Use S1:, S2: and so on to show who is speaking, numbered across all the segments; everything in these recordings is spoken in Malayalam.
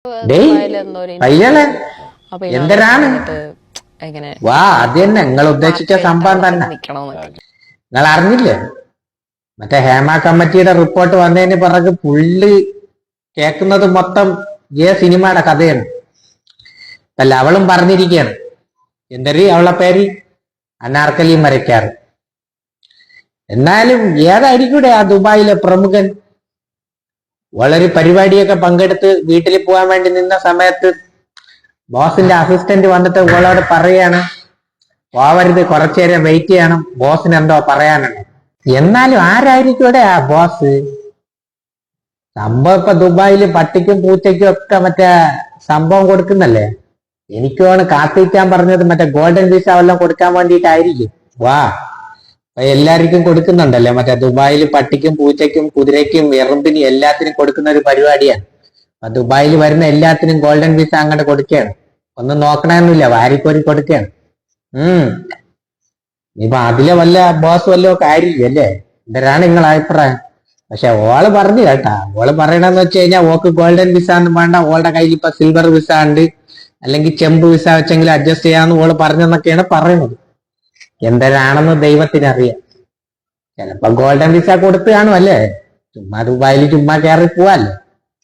S1: പയ്യളെ എന്തരാണ് വാ അത് തന്നെ നിങ്ങൾ ഉദ്ദേശിച്ച സംഭവം തന്നെ. നിങ്ങൾ അറിഞ്ഞില്ലേ മറ്റേ ഹേമ കമ്മിറ്റിയുടെ റിപ്പോർട്ട് വന്നതിന് പിറകു പുള്ളി കേൾക്കുന്നത് മൊത്തം സിനിമയുടെ കഥയാണ്. അല്ല അവളും പറഞ്ഞിരിക്കുകയാണ് എന്തരീ അവളെ പേര് അനാർക്കലി മരക്കാറ്. എന്നാലും ഏതായിരിക്കൂടെ ആ ദുബായിലെ പ്രമുഖൻ? വളരെ പരിപാടിയൊക്കെ പങ്കെടുത്ത് വീട്ടിൽ പോകാൻ വേണ്ടി നിന്ന സമയത്ത് ബോസിന്റെ അസിസ്റ്റന്റ് വന്നിട്ട് ഓളോട് പറയാണ് പോവരുത്, കുറച്ചേരം വെയിറ്റ് ചെയ്യണം, ബോസിന് എന്തോ പറയാനുണ്ട്. എന്നാലും ആരായിരിക്കൂടെ ആ ബോസ്? സംഭവം ഇപ്പൊ ദുബായിൽ പട്ടിക്കും പൂച്ചയ്ക്കും ഒക്കെ മറ്റേ സംഭവം കൊടുക്കുന്നല്ലേ. എനിക്കാണ് കാത്തിരിക്കാൻ പറഞ്ഞത് മറ്റേ ഗോൾഡൻ വിസ വല്ലതും കൊടുക്കാൻ വേണ്ടിയിട്ടായിരിക്കും. വാ എല്ലാവർക്കും കൊടുക്കുന്നുണ്ടല്ലേ മറ്റേ ദുബായിൽ പട്ടിക്കും പൂച്ചയ്ക്കും കുതിരയ്ക്കും എറുമ്പിനും എല്ലാത്തിനും കൊടുക്കുന്ന ഒരു പരിപാടിയാണ്. അപ്പൊ ദുബായിൽ വരുന്ന എല്ലാത്തിനും ഗോൾഡൻ വിസ അങ്ങോട്ട് കൊടുക്കുകയാണ്. ഒന്നും നോക്കണമെന്നില്ല, വാരിക്കോരി കൊടുക്കുകയാണ്. ഇപ്പൊ അതിലെ വല്ല ബോസ് വല്ലതും ഒക്കെ ആയിരിക്കും അല്ലേ? ഇതരാണ് നിങ്ങളെ അഭിപ്രായം. പക്ഷെ ഓള് പറഞ്ഞു കേട്ടാ, ഓള് പറയണെന്ന് വെച്ച് കഴിഞ്ഞാൽ ഓക്ക് ഗോൾഡൻ വിസ ഒന്നും വേണ്ട, ഓളുടെ കയ്യിൽ ഇപ്പൊ സിൽവർ വിസ ഉണ്ട്, അല്ലെങ്കിൽ ചെമ്പ് വിസ വെച്ചെങ്കിലും അഡ്ജസ്റ്റ് ചെയ്യാന്ന് ഓള് പറഞ്ഞെന്നൊക്കെയാണ് പറയുന്നത്. എന്തരാണെന്ന് ദൈവത്തിനറിയാം. ചിലപ്പോ ഗോൾഡൻ വിസ കൊടുത്തു കാണും അല്ലേ? ചുമ്മാ ദുബായിൽ ചുമ്മാ കയറി പോവാല്ലേ,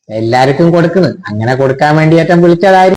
S1: എല്ലാവർക്കും കൊടുക്കുന്നു. അങ്ങനെ കൊടുക്കാൻ വേണ്ടി ഏറ്റവും വിളിച്ചതായിരിക്കും.